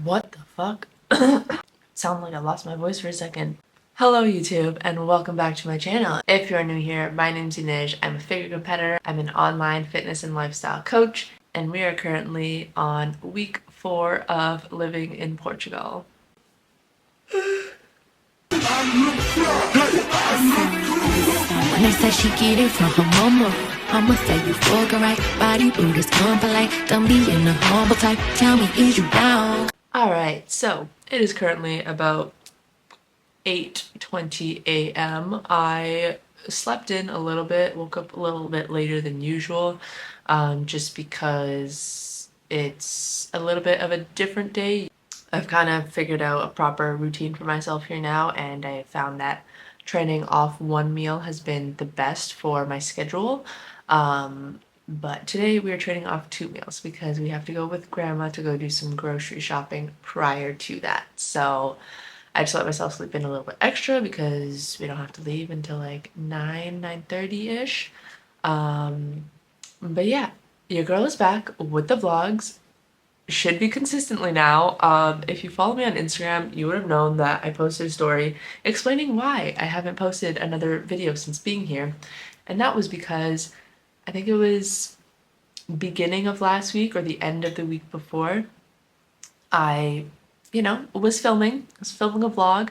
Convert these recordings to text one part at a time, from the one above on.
What the fuck? Sound like I lost my voice for a second. Hello YouTube and welcome back to my channel. If you're new here, my name's Inej. I'm a figure competitor. I'm an online fitness and lifestyle coach, and we are currently on week 4 of living in Portugal. Next time she get it from her mama, I'ma say you fucking right. Body Buddhist, polite. Don't be in the humble type. Tell me, is you down? Alright, so it is currently about 8:20 a.m. I slept in a little bit, woke up a little bit later than usual, just because it's a little bit of a different day. I've kind of figured out a proper routine for myself here now, and I found that training off one meal has been the best for my schedule. But today we are training off 2 meals because we have to go with grandma to go do some grocery shopping prior to that. So I just let myself sleep in a little bit extra because we don't have to leave until like 9:30-ish. But yeah, your girl is back with the vlogs. Should be consistently now. If you follow me on Instagram, you would have known that I posted a story explaining why I haven't posted another video since being here. And that was because I think it was beginning of last week or the end of the week before, I was filming a vlog,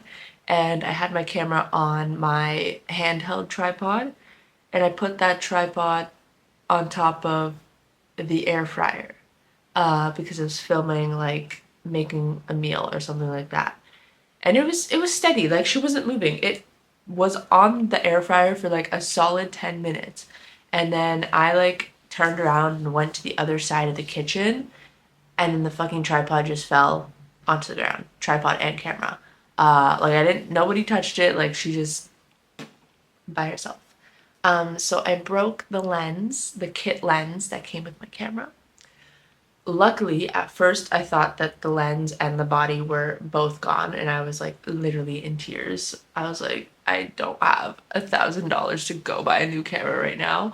and I had my camera on my handheld tripod, and I put that tripod on top of the air fryer because I was filming like making a meal or something like that. And it was steady, like she wasn't moving. It was on the air fryer for like a solid 10 minutes. And then I like turned around and went to the other side of the kitchen, and then the fucking tripod just fell onto the ground. Tripod and camera. Nobody touched it, like she just by herself. So I broke the lens, the kit lens that came with my camera. Luckily, at first I thought that the lens and the body were both gone, and I was like literally in tears. I was like, I don't have $1,000 to go buy a new camera right now.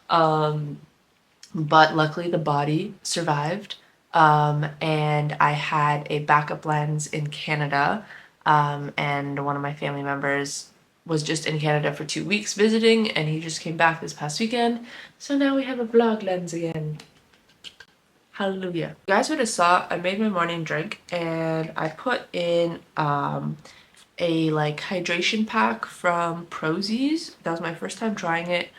But luckily the body survived. And I had a backup lens in Canada, and one of my family members was just in Canada for 2 weeks visiting, and he just came back this past weekend. So now we have a vlog lens again. Hallelujah. You guys would have saw I made my morning drink, and I put in a like hydration pack from Prozis. That was my first time trying it.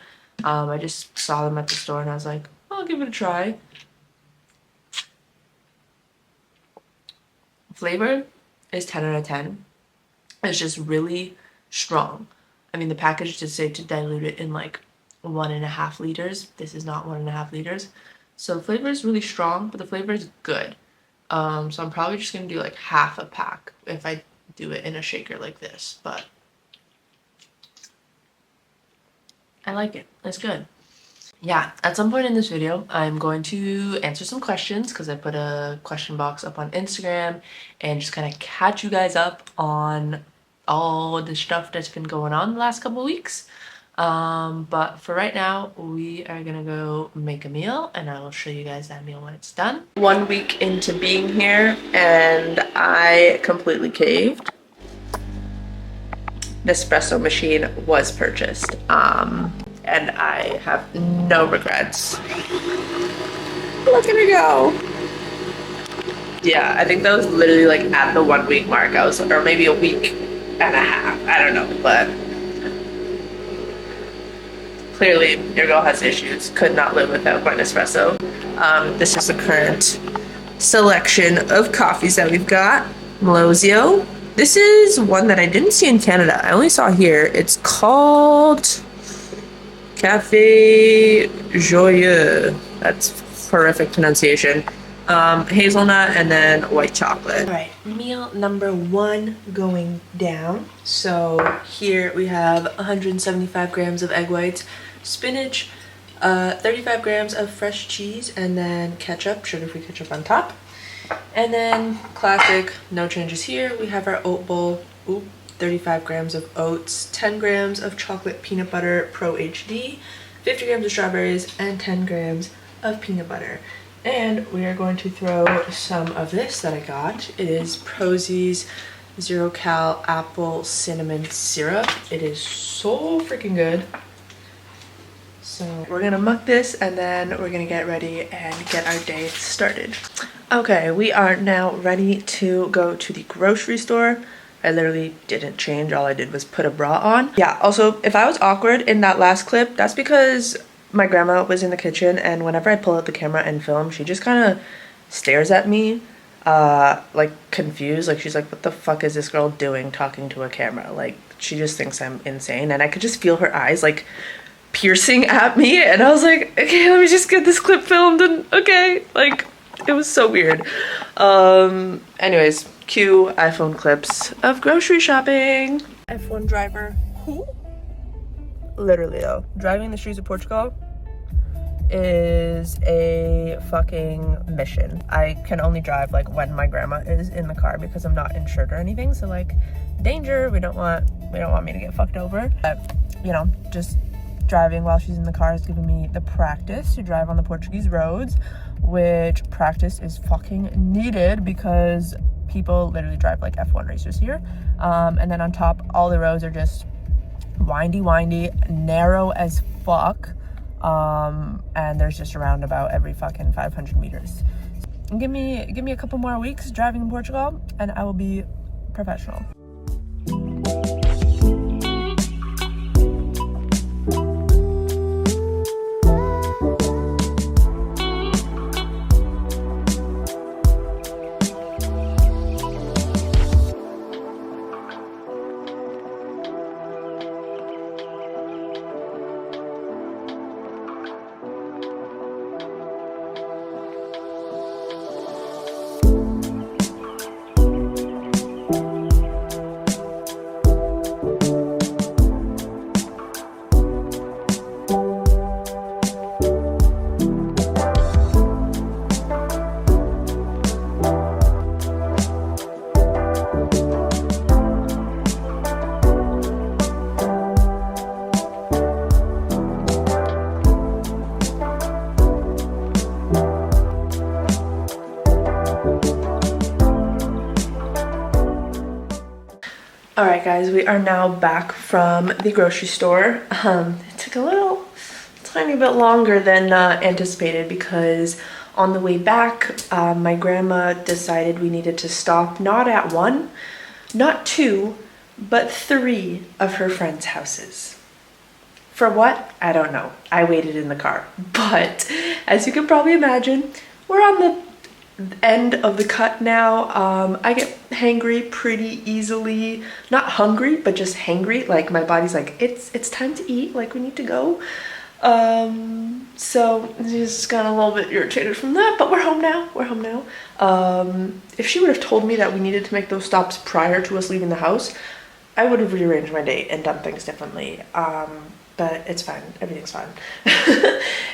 I just saw them at the store and I was like, I'll give it a try. Flavor is 10 out of 10. It's just really strong. I mean, the package did say to dilute it in like 1.5 liters. This is not 1.5 liters. So the flavor is really strong, but the flavor is good. So I'm probably just gonna do like half a pack if I do it in a shaker like this, but I like it. It's good. Yeah, at some point in this video, I'm going to answer some questions because I put a question box up on Instagram, and just kind of catch you guys up on all the stuff that's been going on the last couple of weeks. But for right now, we are gonna go make a meal, and I will show you guys that meal when it's done. 1 week into being here, and I completely caved. The espresso machine was purchased, and I have no regrets. Look at her go. Yeah, I think that was literally like at the 1 week mark. Or maybe a week and a half. I don't know, but clearly your girl has issues. Could not live without my espresso. This is the current selection of coffees that we've got. Melozio. This is one that I didn't see in Canada. I only saw here. It's called Café Joyeux. That's horrific pronunciation. Hazelnut and then white chocolate. All right, meal number 1 going down. So here we have 175 grams of egg whites, spinach, 35 grams of fresh cheese, and then ketchup, sugar-free ketchup on top. And then classic, no changes here. We have our oat bowl. 35 grams of oats, 10 grams of chocolate peanut butter Pro HD, 50 grams of strawberries, and 10 grams of peanut butter. And we are going to throw some of this that I got. It is Prozie's Zero Cal Apple Cinnamon Syrup. It is so freaking good. So we're gonna muck this and then we're gonna get ready and get our day started. Okay, we are now ready to go to the grocery store. I literally didn't change, all I did was put a bra on. Yeah, also, if I was awkward in that last clip, that's because my grandma was in the kitchen and whenever I pull out the camera and film, she just kind of stares at me, like confused. Like she's like, what the fuck is this girl doing talking to a camera? Like she just thinks I'm insane, and I could just feel her eyes like piercing at me, and I was like, okay, let me just get this clip filmed, and okay, like it was so weird. Anyways, cue iPhone clips of grocery shopping. F1 driver. Who? Literally though, driving the streets of Portugal is a fucking mission. I can only drive like when my grandma is in the car because I'm not insured or anything. So like, danger. We don't want me to get fucked over. But you know, just driving while she's in the car is giving me the practice to drive on the Portuguese roads, which practice is fucking needed because people literally drive like F1 racers here. And then on top, all the roads are just windy, narrow as fuck. And there's just a roundabout every fucking 500 meters. Give me a couple more weeks driving in Portugal and I will be professional. Alright guys, we are now back from the grocery store. It took a tiny bit longer than anticipated because on the way back, my grandma decided we needed to stop not at one, not two, but three of her friends' houses. For what? I don't know. I waited in the car. But as you can probably imagine, we're on the end of the cut now. I get hangry pretty easily. Not hungry, but just hangry. Like my body's like, it's time to eat, like we need to go. So just got a little bit irritated from that, but we're home now. If she would have told me that we needed to make those stops prior to us leaving the house, I would have rearranged my day and done things differently. But it's fine, everything's fine.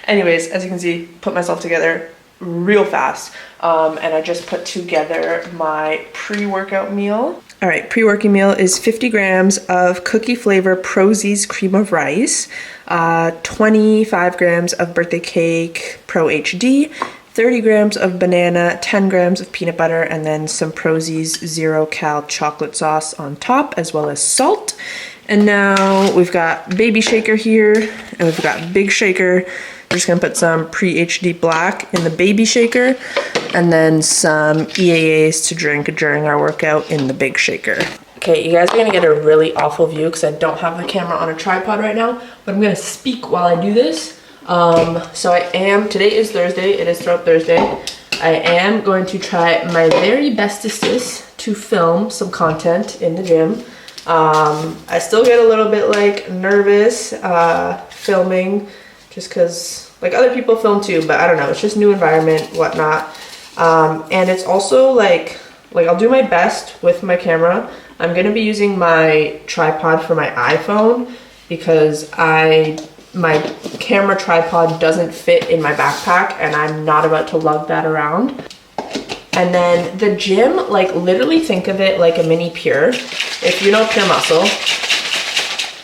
Anyways, as you can see, put myself together real fast, and I just put together my pre-workout meal. All right, pre-working meal is 50 grams of cookie flavor Prozie's cream of rice, 25 grams of birthday cake Pro HD, 30 grams of banana, 10 grams of peanut butter, and then some Prozie's Zero Cal chocolate sauce on top, as well as salt. And now we've got baby shaker here, and we've got big shaker. We're just gonna put some pre-HD black in the baby shaker and then some EAAs to drink during our workout in the big shaker. Okay, you guys are gonna get a really awful view because I don't have the camera on a tripod right now, but I'm gonna speak while I do this. So today is Thursday, it is Throw Up Thursday. I am going to try my very bestest to film some content in the gym. I still get a little bit like nervous filming, just because like other people film too, but I don't know, it's just new environment, whatnot. And it's also like I'll do my best with my camera. I'm gonna be using my tripod for my iPhone because my camera tripod doesn't fit in my backpack and I'm not about to lug that around. And then the gym, like literally think of it like a mini Pure. If you know Pure Muscle,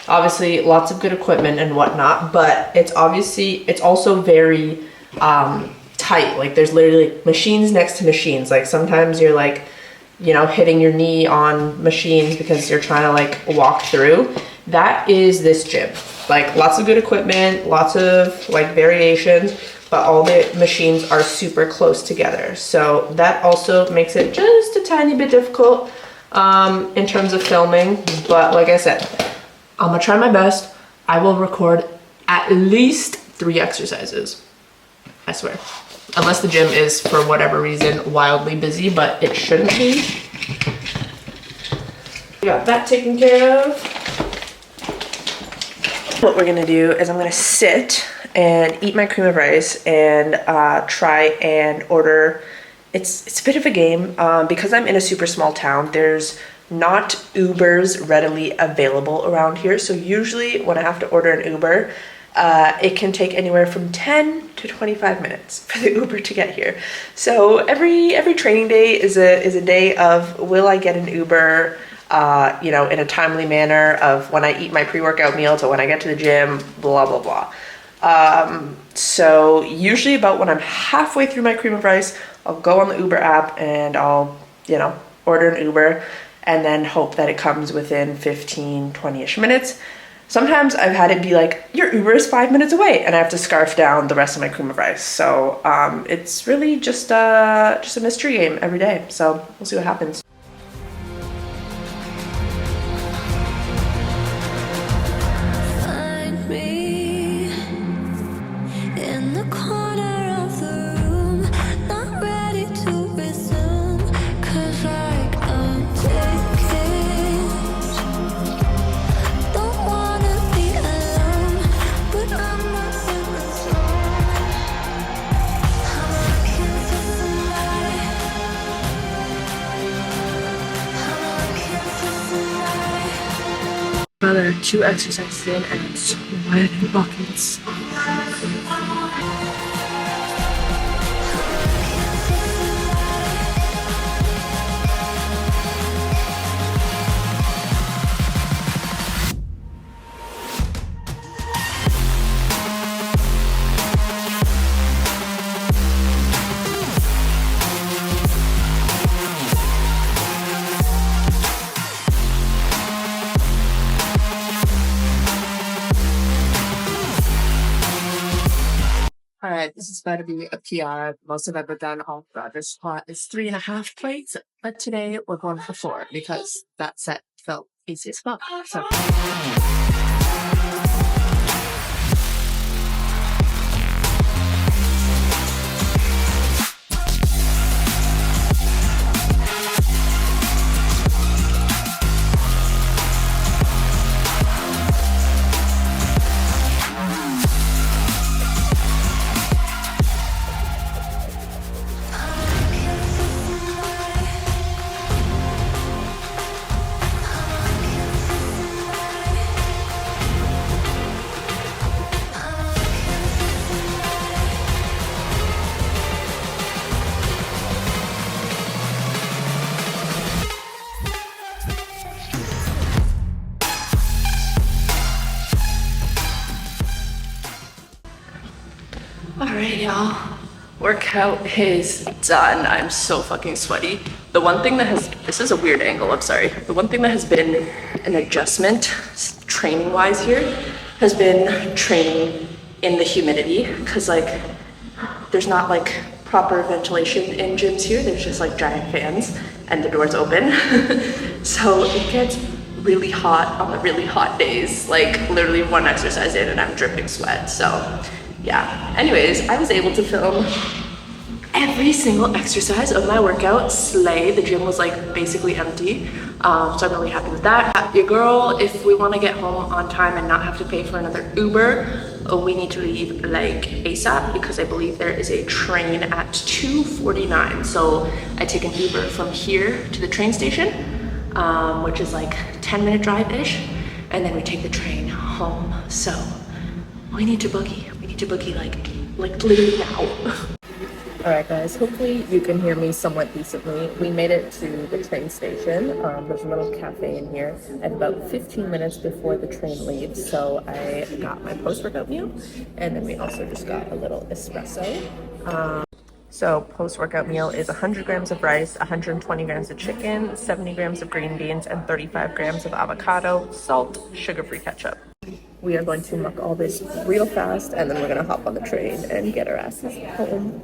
obviously lots of good equipment and whatnot, but it's also very tight. Like there's literally machines next to machines. Like sometimes you're like, you know, hitting your knee on machines because you're trying to like walk through. That is this gym. Like lots of good equipment, lots of like variations, but all the machines are super close together. So that also makes it just a tiny bit difficult in terms of filming. But like I said, I'm gonna try my best. I will record at least 3 exercises. I swear. Unless the gym is, for whatever reason, wildly busy, but it shouldn't be. We got that taken care of. What we're gonna do is I'm gonna sit and eat my cream of rice and try and order. It's a bit of a game because I'm in a super small town. There's not Ubers readily available around here. So usually when I have to order an Uber, it can take anywhere from 10 to 25 minutes for the Uber to get here. So every training day is a day of, will I get an Uber, you know, in a timely manner, of when I eat my pre-workout meal to when I get to the gym, blah, blah, blah. So usually about when I'm halfway through my cream of rice, I'll go on the Uber app and I'll, you know, order an Uber and then hope that it comes within 15, 20-ish minutes. Sometimes I've had it be like, your Uber is 5 minutes away, and I have to scarf down the rest of my cream of rice. So it's really just a mystery game every day. So we'll see what happens. Find me in the corner of the room, not ready to resume, 'cause like I'm taking, don't wanna be alone, but I'm not in the zone. I'm looking for somebody, I'm looking for somebody. Another 2 exercises in and I'm sweating buckets. Alright, this is about to be a PR. Most of I've done all throughout this squat is 3.5 plates, but today we're going for 4 because that set felt easy as fuck. So. Alright, y'all. Workout is done. I'm so fucking sweaty. The one thing that has, this is a weird angle, I'm sorry. The one thing that has been an adjustment training wise here has been training in the humidity, because like there's not like proper ventilation in gyms here. There's just like giant fans and the door's open. So it gets really hot on the really hot days, like literally one exercise in and I'm dripping sweat. So yeah, anyways, I was able to film every single exercise of my workout. Slay. The gym was like basically empty, so I'm really happy with that. Your girl, if we want to get home on time and not have to pay for another Uber, we need to leave like ASAP, because I believe there is a train at 2:49. So I take an Uber from here to the train station, which is like 10-minute drive-ish, and then we take the train home. So we need to boogie. We need to boogie like literally now. Alright guys, hopefully you can hear me somewhat decently. We made it to the train station. There's a little cafe in here at about 15 minutes before the train leaves. So I got my post-workout meal, and then we also just got a little espresso. So post-workout meal is 100 grams of rice, 120 grams of chicken, 70 grams of green beans, and 35 grams of avocado, salt, sugar-free ketchup. We are going to muck all this real fast, and then we're gonna hop on the train and get our asses home.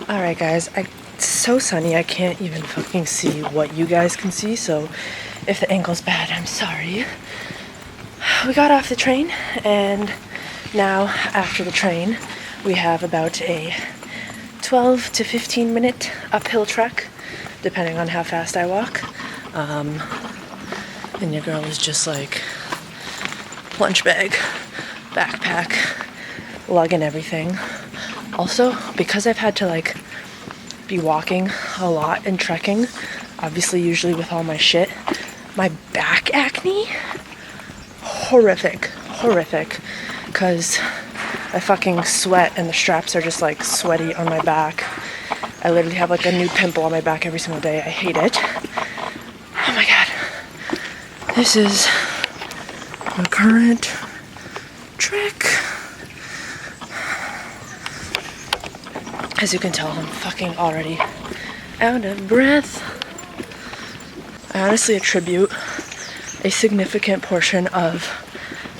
Alright guys, it's so sunny I can't even fucking see what you guys can see, so if the angle's bad, I'm sorry. We got off the train, and now after the train we have about a 12 to 15 minute uphill trek, depending on how fast I walk. And your girl is just like lunch bag, backpack, lugging everything. Also, because I've had to like be walking a lot and trekking, obviously usually with all my shit, my back acne, horrific, because I fucking sweat and the straps are just like sweaty on my back. I literally have like a new pimple on my back every single day. I hate it. Oh my god. This is my current trek. As you can tell, I'm fucking already out of breath. I honestly attribute a significant portion of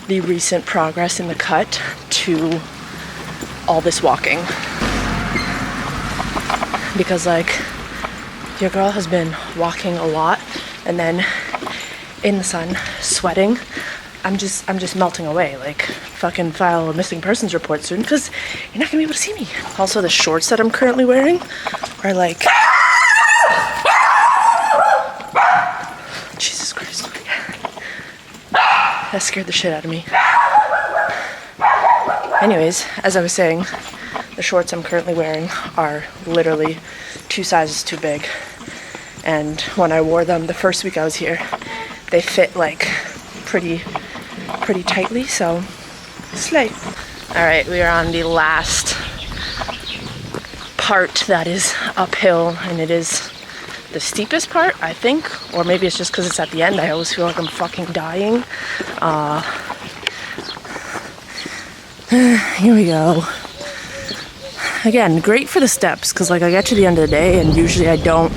the recent progress in the cut to all this walking. Because like, your girl has been walking a lot, and then in the sun, sweating, I'm just melting away. Like, fucking file a missing persons report soon, because you're not gonna be able to see me. Also, the shorts that I'm currently wearing are like, Jesus Christ. That scared the shit out of me. Anyways, as I was saying, the shorts I'm currently wearing are literally 2 sizes too big. And when I wore them the first week I was here, they fit like pretty tightly, so slay. Alright, we are on the last part that is uphill, and it is the steepest part, I think, or maybe it's just because it's at the end. I always feel like I'm fucking dying. Here we go. Again, great for the steps, because like I get to the end of the day and usually I don't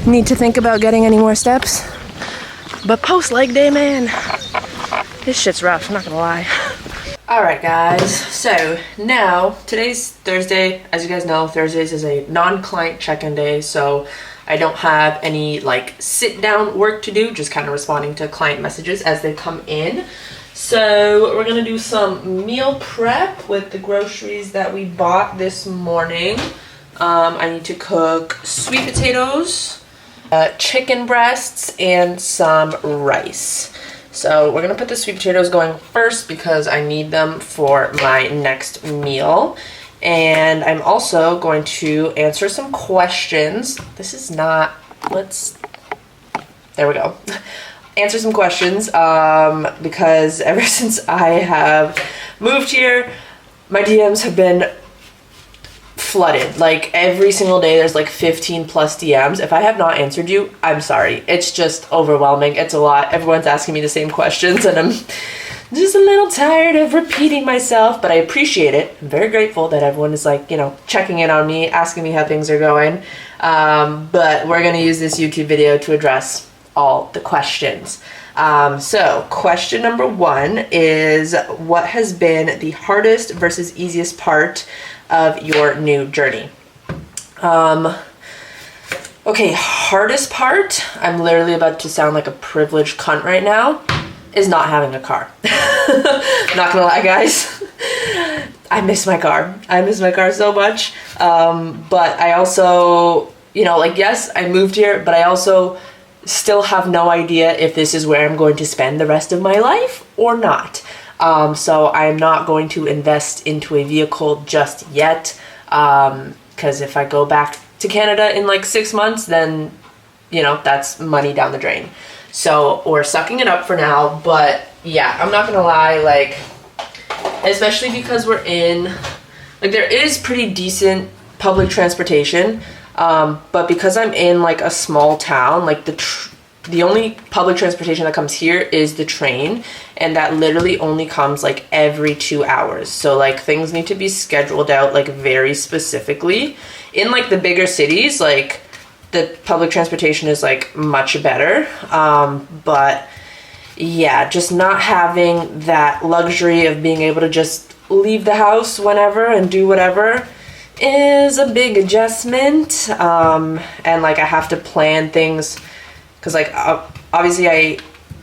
need to think about getting any more steps. But post leg day, man, this shit's rough, I'm not gonna lie. Alright guys, so now, today's Thursday. As you guys know, Thursdays is a non-client check-in day, so I don't have any like sit-down work to do, just kind of responding to client messages as they come in. So we're gonna do some meal prep with the groceries that we bought this morning. I need to cook sweet potatoes, chicken breasts, and some rice. So we're gonna put the sweet potatoes going first because I need them for my next meal. And I'm also going to answer some questions. This is not, there we go. Answer some questions because ever since I have moved here, my DMs have been flooded. Like every single day there's like 15 plus DMs. If I have not answered you, I'm sorry. It's just overwhelming. It's a lot. Everyone's asking me the same questions and I'm just a little tired of repeating myself, but I appreciate it. I'm very grateful that everyone is like, you know, checking in on me, asking me how things are going. But we're going to use this YouTube video to address all the questions. So question number 1 is, what has been the hardest versus easiest part of your new journey? Okay, hardest part, I'm literally about to sound like a privileged cunt right now, is not having a car. Not gonna lie, guys. I miss my car. I miss my car so much. But I also, you know, like, yes, I moved here, but I also still have no idea if this is where I'm going to spend the rest of my life or not. So I'm not going to invest into a vehicle just yet. Because if I go back to Canada in like 6 months, then, you know, that's money down the drain. So we're sucking it up for now. But yeah, I'm not gonna lie, like, especially because we're in, like, there is pretty decent public transportation, but because I'm in like a small town, like the only public transportation that comes here is the train, and that literally only comes like every 2 hours. So like things need to be scheduled out like very specifically. In like the bigger cities, like the public transportation is like much better, but yeah, just not having that luxury of being able to just leave the house whenever and do whatever is a big adjustment. And like I have to plan things because like obviously I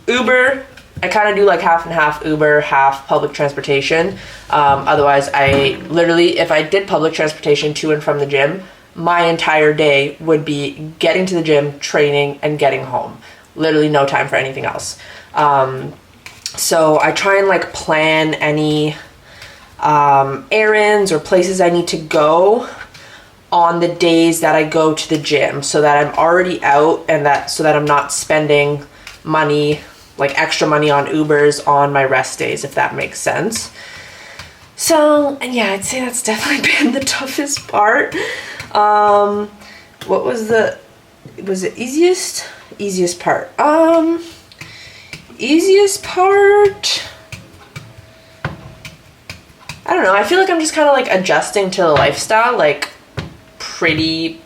Uber. I kind of do like half and half Uber, half public transportation. Otherwise, I literally, if I did public transportation to and from the gym, my entire day would be getting to the gym, training, and getting home. Literally no time for anything else. So I try and like plan any errands or places I need to go on the days that I go to the gym, so that I'm already out and so that I'm not spending money, like extra money on Ubers on my rest days, if that makes sense. So, and yeah, I'd say that's definitely been the toughest part. What was the easiest part? Easiest part, I don't know. I feel like I'm just kind of like adjusting to the lifestyle like pretty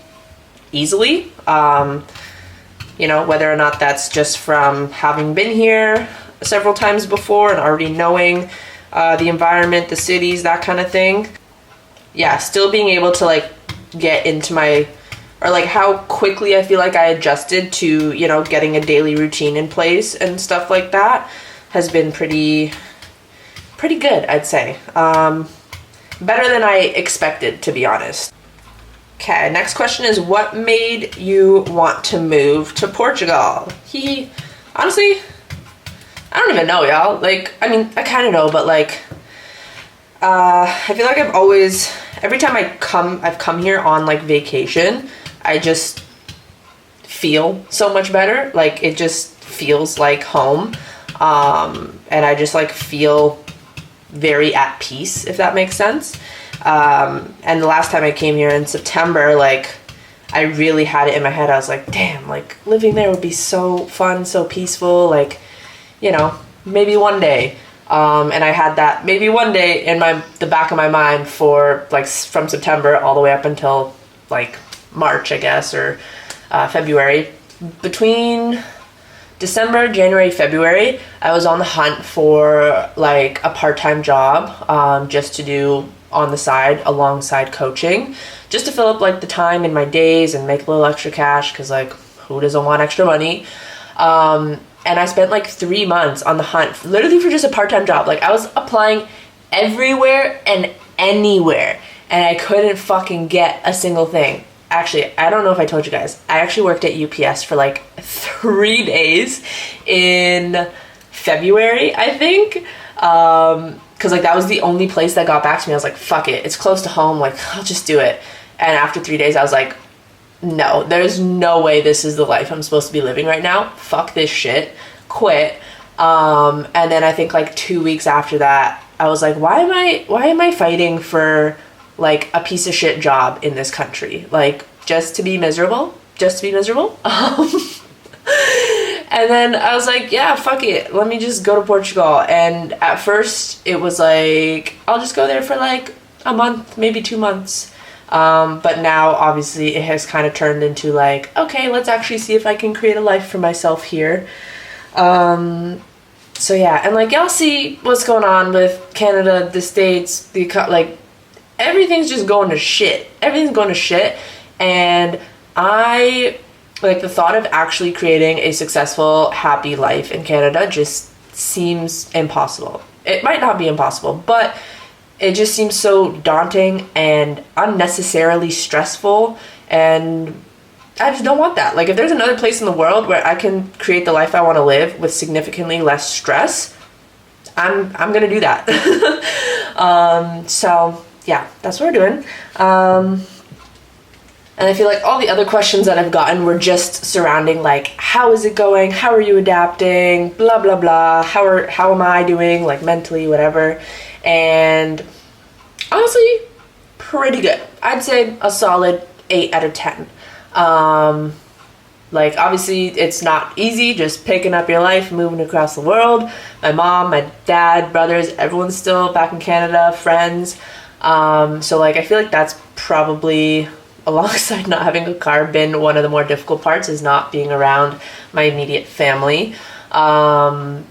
easily. You know, whether or not that's just from having been here several times before and already knowing the environment, the cities, that kind of thing. Yeah, still being able to like get into or like how quickly I feel like I adjusted to, you know, getting a daily routine in place and stuff like that has been pretty good, I'd say. Better than I expected, to be honest. Okay, next question is, what made you want to move to Portugal? Honestly, I don't even know, y'all. Like, I mean, I kind of know, but like, I feel like every time I've come here on like vacation, I just feel so much better. Like, it just feels like home. And I just like feel very at peace, if that makes sense. And the last time I came here in September, like I really had it in my head. I was like, damn, like living there would be so fun, so peaceful. Like, you know, maybe one day. And I had that maybe one day in the back of my mind for like from September all the way up until like March, I guess, or February. Between December, January, February, I was on the hunt for like a part-time job, just to do on the side alongside coaching, just to fill up like the time in my days and make a little extra cash, because like who doesn't want extra money? And I spent like 3 months on the hunt literally for just a part-time job. Like I was applying everywhere and anywhere and I couldn't fucking get a single thing. Actually, I don't know if I told you guys, I actually worked at UPS for like 3 days in February, I think. Cause like that was the only place that got back to me. I was like, fuck it, it's close to home, like I'll just do it. And after 3 days I was like, no, there's no way this is the life I'm supposed to be living right now. Fuck this shit, quit. And then I think like 2 weeks after that, I was like, why am I fighting for like a piece of shit job in this country? Like just to be miserable. And then I was like, yeah, fuck it, let me just go to Portugal. And at first it was like, I'll just go there for like a month, maybe 2 months. But now obviously it has kind of turned into like, okay, let's actually see if I can create a life for myself here. So yeah, and like y'all see what's going on with Canada, the States, like everything's just going to shit. Everything's going to shit. And I like the thought of actually creating a successful, happy life in Canada just seems impossible. It might not be impossible, but it just seems so daunting and unnecessarily stressful, and I just don't want that. Like if there's another place in the world where I can create the life I want to live with significantly less stress, I'm gonna do that. So yeah, that's what we're doing. And I feel like all the other questions that I've gotten were just surrounding like, how is it going? How are you adapting? Blah, blah, blah. How am I doing? Like mentally, whatever. And honestly, pretty good. I'd say a solid 8 out of 10. Like, obviously, it's not easy just picking up your life, moving across the world. My mom, my dad, brothers, everyone's still back in Canada, friends. So, like, I feel like that's probably, alongside not having a car, been one of the more difficult parts, is not being around my immediate family. I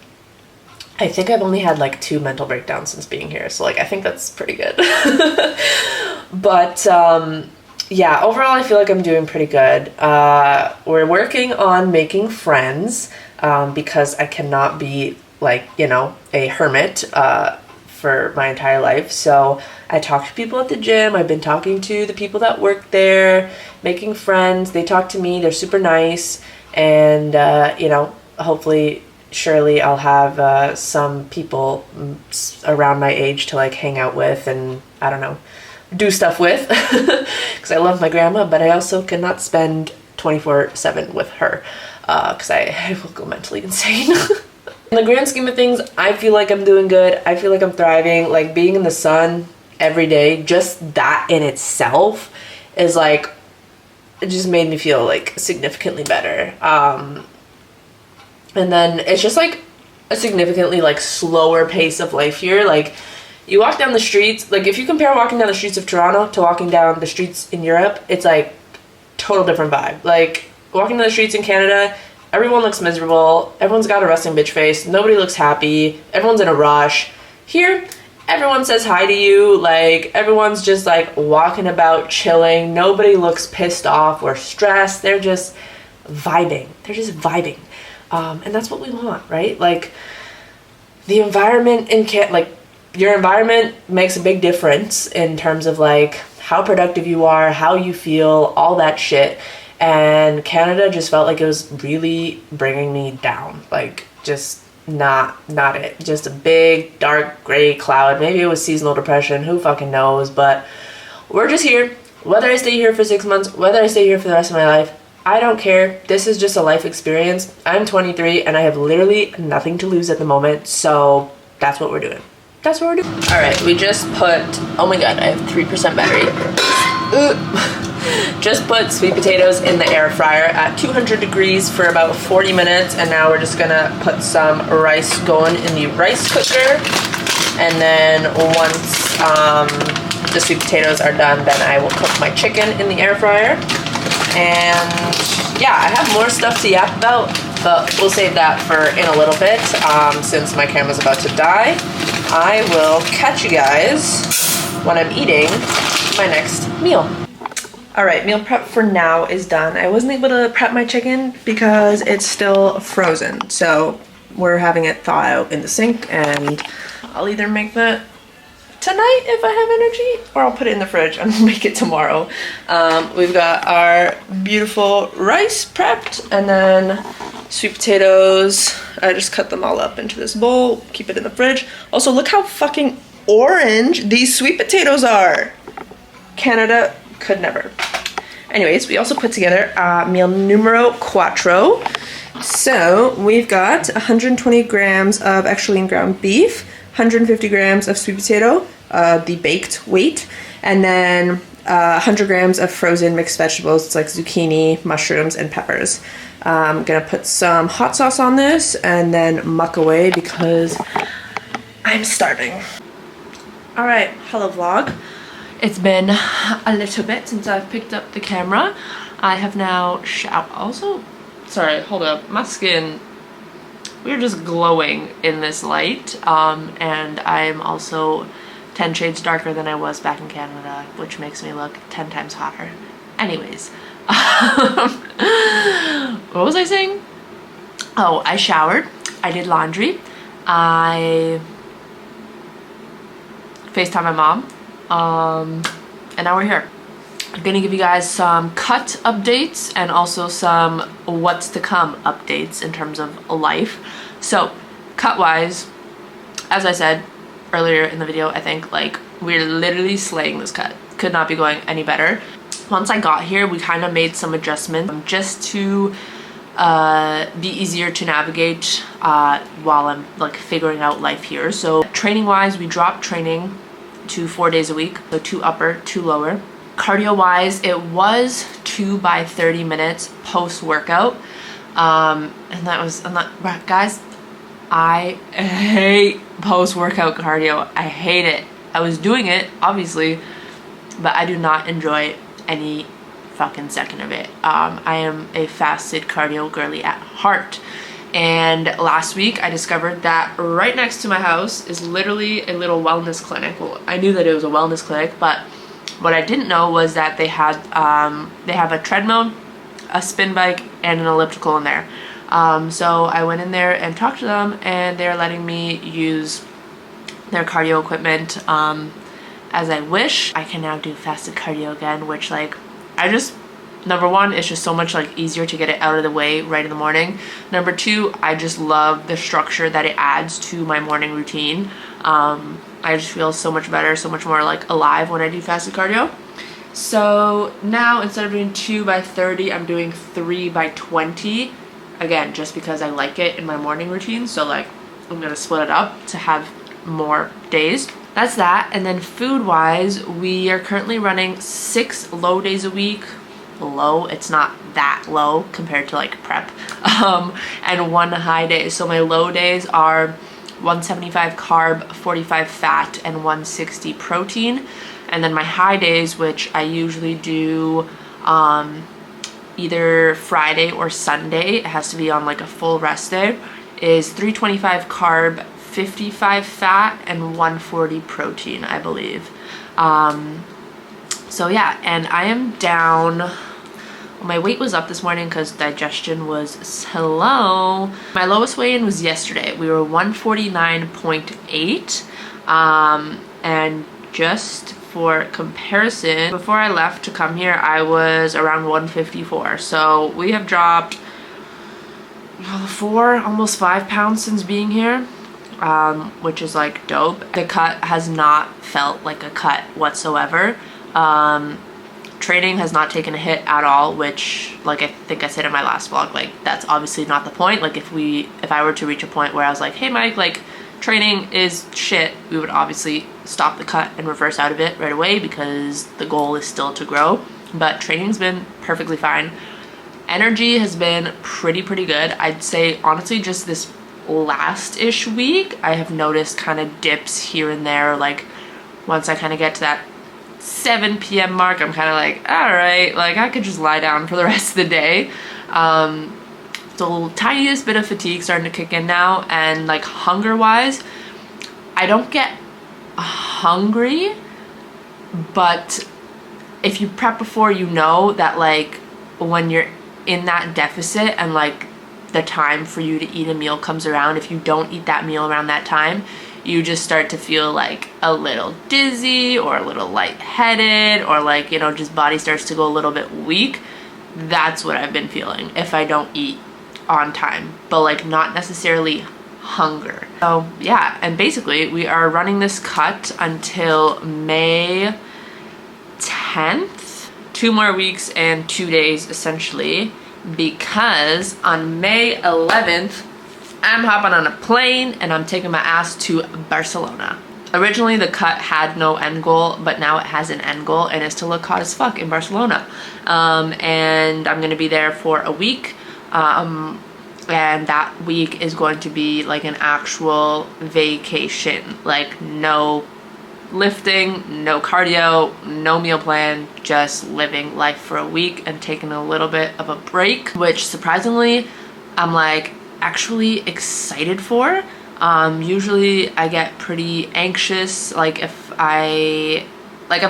think I've only had like 2 mental breakdowns since being here, so like I think that's pretty good. But yeah, overall I feel like I'm doing pretty good. We're working on making friends because I cannot be like, you know, a hermit for my entire life. So I talk to people at the gym. I've been talking to the people that work there, making friends. They talk to me. They're super nice. And, you know, hopefully, surely I'll have some people around my age to like hang out with and, I don't know, do stuff with. Because I love my grandma, but I also cannot spend 24/7 with her because I will go mentally insane. In the grand scheme of things, I feel like I'm doing good. I feel like I'm thriving. Like, being in the sun every day, just that in itself is like, it just made me feel like significantly better. And then it's just like a significantly like slower pace of life here. Like, you walk down the streets, like if you compare walking down the streets of Toronto to walking down the streets in Europe, it's like total different vibe. Like, walking down the streets in Canada, everyone looks miserable. Everyone's got a resting bitch face. Nobody looks happy. Everyone's in a rush. Here, everyone says hi to you. Like, everyone's just like walking about, chilling. Nobody looks pissed off or stressed. They're just vibing. They're just vibing. And that's what we want, right? Like, the environment like, your environment makes a big difference in terms of like how productive you are, how you feel, all that shit. And Canada just felt like it was really bringing me down. Like, just not it. Just a big, dark, gray cloud. Maybe it was seasonal depression. Who fucking knows? But we're just here. Whether I stay here for 6 months, whether I stay here for the rest of my life, I don't care. This is just a life experience. I'm 23 and I have literally nothing to lose at the moment. So that's what we're doing. That's what we're doing. All right, we just put, oh my God, I have 3% battery. Just put sweet potatoes in the air fryer at 200 degrees for about 40 minutes. And now we're just gonna put some rice going in the rice cooker. And then once the sweet potatoes are done, then I will cook my chicken in the air fryer. And yeah, I have more stuff to yap about, but we'll save that for in a little bit since my camera's about to die. I will catch you guys when I'm eating my next meal. All right, meal prep for now is done. I wasn't able to prep my chicken because it's still frozen. So we're having it thaw out in the sink, and I'll either make that tonight if I have energy, or I'll put it in the fridge and make it tomorrow. We've got our beautiful rice prepped, and then sweet potatoes. I just cut them all up into this bowl, keep it in the fridge. Also, look how fucking orange these sweet potatoes are. Canada could never. Anyways, we also put together meal numero cuatro. So we've got 120 grams of extra lean ground beef, 150 grams of sweet potato, the baked weight, and then 100 grams of frozen mixed vegetables. It's like zucchini, mushrooms, and peppers. I'm gonna put some hot sauce on this and then muck away because I'm starving. All right, hello vlog. It's been a little bit since I've picked up the camera. I have now sorry, hold up, my skin, we're just glowing in this light, and I'm also 10 shades darker than I was back in Canada, which makes me look 10 times hotter. Anyways, what was I saying? Oh, I showered, I did laundry, I FaceTimed my mom, and now we're here. I'm gonna give you guys some cut updates and also some what's to come updates in terms of life. So, cut wise, as I said earlier in the video, I think like we're literally slaying this cut. Could not be going any better. Once I got here, we kind of made some adjustments just to be easier to navigate while I'm like figuring out life here. So training wise, we dropped training to 4 days a week, so 2 upper, 2 lower. Cardio wise, it was 2 by 30 minutes post workout, and that was, I'm not, guys, I hate post workout cardio. I hate it. I was doing it obviously, but I do not enjoy any fucking second of it. I am a fasted cardio girly at heart. And last week I discovered that right next to my house is literally a little wellness clinic. Well, I knew that it was a wellness clinic, but what I didn't know was that they had they have a treadmill, a spin bike, and an elliptical in there. So I went in there and talked to them, and they're letting me use their cardio equipment as I wish. I can now do fasted cardio again, which like number one, it's just so much like easier to get it out of the way right in the morning. Number two, I just love the structure that it adds to my morning routine. I just feel so much better, so much more like alive when I do fasted cardio. So now instead of doing 2 by 30, I'm doing 3 by 20. Again, just because I like it in my morning routine. So like I'm gonna split it up to have more days. That's that. And then food wise, we are currently running 6 low days a week. Low, it's not that low compared to like prep, and 1 high day. So my low days are 175 carb, 45 fat, and 160 protein. And then my high days, which I usually do either Friday or Sunday, it has to be on like a full rest day, is 325 carb, 55 fat, and 140 protein, I believe. So yeah, and I am down. My weight was up this morning because digestion was slow. My lowest weigh-in was yesterday. We were 149.8. And just for comparison, before I left to come here, I was around 154. So we have dropped almost 5 pounds since being here, which is like dope. The cut has not felt like a cut whatsoever. Training has not taken a hit at all, which like I think I said in my last vlog, like that's obviously not the point. Like if I were to reach a point where I was like, hey Mike, like training is shit, we would obviously stop the cut and reverse out of it right away because the goal is still to grow. But training's been perfectly fine. Energy has been pretty good. I'd say honestly just this last-ish week I have noticed kind of dips here and there. Like once I kind of get to that 7 p.m. mark, I'm kind of like, all right, like I could just lie down for the rest of the day. The tiniest bit of fatigue starting to kick in now, and like hunger wise, I don't get hungry, but if you prep before, you know that like when you're in that deficit and like the time for you to eat a meal comes around, if you don't eat that meal around that time, you just start to feel like a little dizzy or a little lightheaded, or like, you know, just body starts to go a little bit weak. That's what I've been feeling if I don't eat on time, but like not necessarily hunger. So yeah, and basically we are running this cut until May 10th, 2 more weeks and 2 days essentially, because on May 11th I'm hopping on a plane and I'm taking my ass to Barcelona. Originally the cut had no end goal, but now it has an end goal, and it's to look hot as fuck in Barcelona. And I'm gonna be there for a week, and that week is going to be like an actual vacation, like no lifting, no cardio, no meal plan, just living life for a week and taking a little bit of a break, which surprisingly I'm like actually excited for. Usually I get pretty anxious, like if I've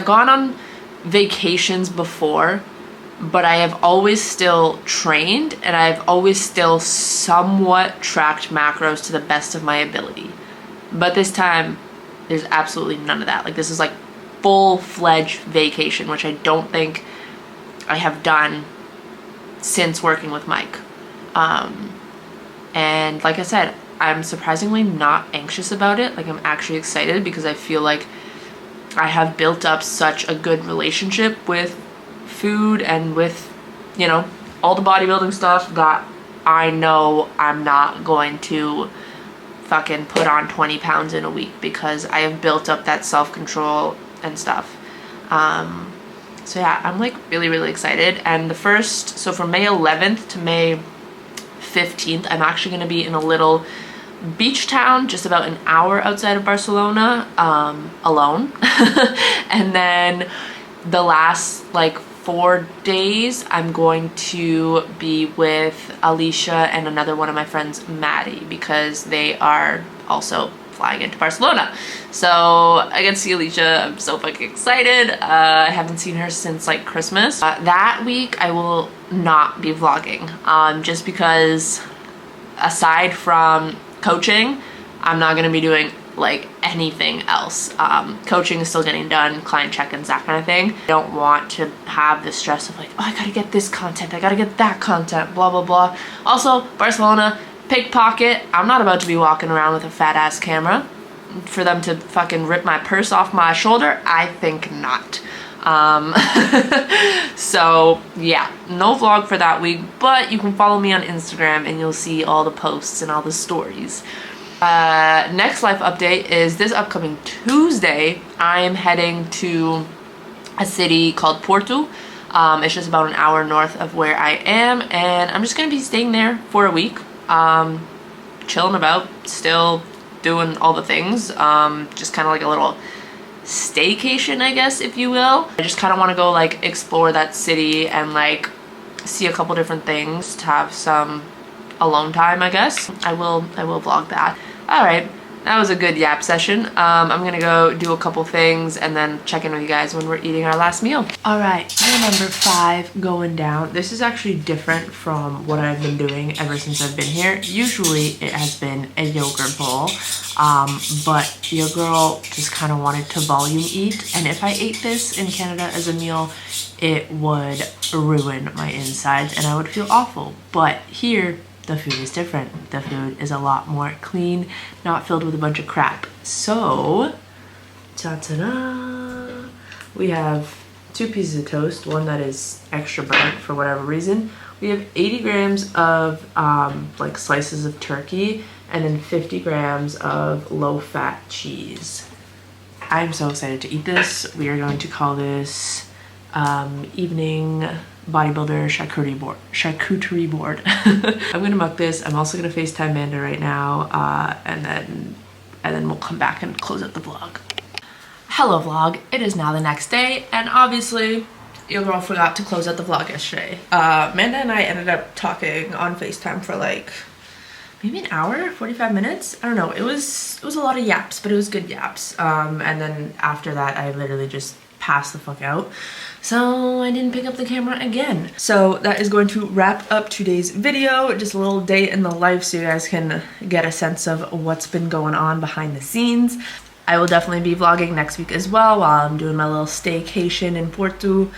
gone on vacations before, but I have always still trained and I've always still somewhat tracked macros to the best of my ability. But this time there's absolutely none of that. Like this is like full-fledged vacation, which I don't think I have done since working with Mike. And like I said, I'm surprisingly not anxious about it. Like I'm actually excited because I feel like I have built up such a good relationship with food and with, you know, all the bodybuilding stuff that I know I'm not going to fucking put on 20 pounds in a week because I have built up that self-control and stuff. So yeah, I'm like really, really excited. And so from May 11th to May 15th, I'm actually going to be in a little beach town just about an hour outside of Barcelona, alone. And then the last like 4 days, I'm going to be with Alicia and another one of my friends, Maddie, because they are also flying into Barcelona. So I get to see Alicia. I'm so fucking excited. I haven't seen her since like Christmas. That week I will not be vlogging, just because aside from coaching, I'm not gonna be doing like anything else. Coaching is still getting done, client check-ins, that kind of thing. I don't want to have the stress of like, oh, I gotta get this content, I gotta get that content, blah, blah, blah. Also, Barcelona, pickpocket. I'm not about to be walking around with a fat ass camera for them to fucking rip my purse off my shoulder. I think not. So yeah, no vlog for that week, but you can follow me on Instagram and you'll see all the posts and all the stories. Next life update is this upcoming Tuesday. I am heading to a city called Porto. It's just about an hour north of where I am, and I'm just gonna be staying there for a week, chilling about, still doing all the things, just kind of like a little staycation, I guess, if you will. I just kind of want to go like explore that city and like see a couple different things to have some alone time, I guess. I will vlog that. All right, that was a good yap session. I'm gonna go do a couple things and then check in with you guys when we're eating our last meal. All right, meal number 5 going down. This is actually different from what I've been doing ever since I've been here. Usually it has been a yogurt bowl, but your girl just kind of wanted to volume eat, and if I ate this in Canada as a meal, it would ruin my insides and I would feel awful. But here, the food is different. The food is a lot more clean, not filled with a bunch of crap. So, ta-ta-da! We have 2 pieces of toast, one that is extra burnt for whatever reason. We have 80 grams of like slices of turkey, and then 50 grams of low-fat cheese. I'm so excited to eat this. We are going to call this evening bodybuilder charcuterie board. I'm gonna mug this. I'm also gonna FaceTime Amanda right now, and then we'll come back and close out the vlog. Hello vlog, it is now the next day, and obviously your girl forgot to close out the vlog yesterday. Amanda and I ended up talking on FaceTime for like maybe an hour, 45 minutes. I don't know, it was a lot of yaps, but it was good yaps. And then after that I literally just passed the fuck out. So I didn't pick up the camera again. So that is going to wrap up today's video. Just a little day in the life so you guys can get a sense of what's been going on behind the scenes. I will definitely be vlogging next week as well while I'm doing my little staycation in Porto.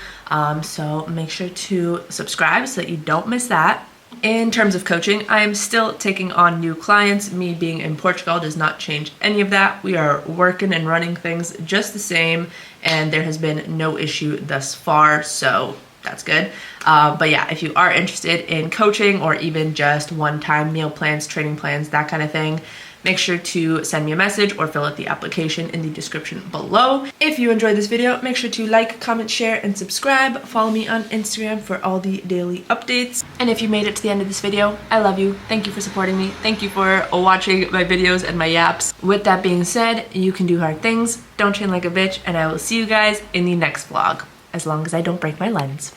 So make sure to subscribe so that you don't miss that. In terms of coaching, I am still taking on new clients. Me being in Portugal does not change any of that. We are working and running things just the same, and there has been no issue thus far, so that's good. But yeah, if you are interested in coaching or even just one-time meal plans, training plans, that kind of thing, make sure to send me a message or fill out the application in the description below. If you enjoyed this video, make sure to like, comment, share, and subscribe. Follow me on Instagram for all the daily updates. And if you made it to the end of this video, I love you. Thank you for supporting me. Thank you for watching my videos and my yaps. With that being said, you can do hard things, don't train like a bitch, and I will see you guys in the next vlog, as long as I don't break my lens.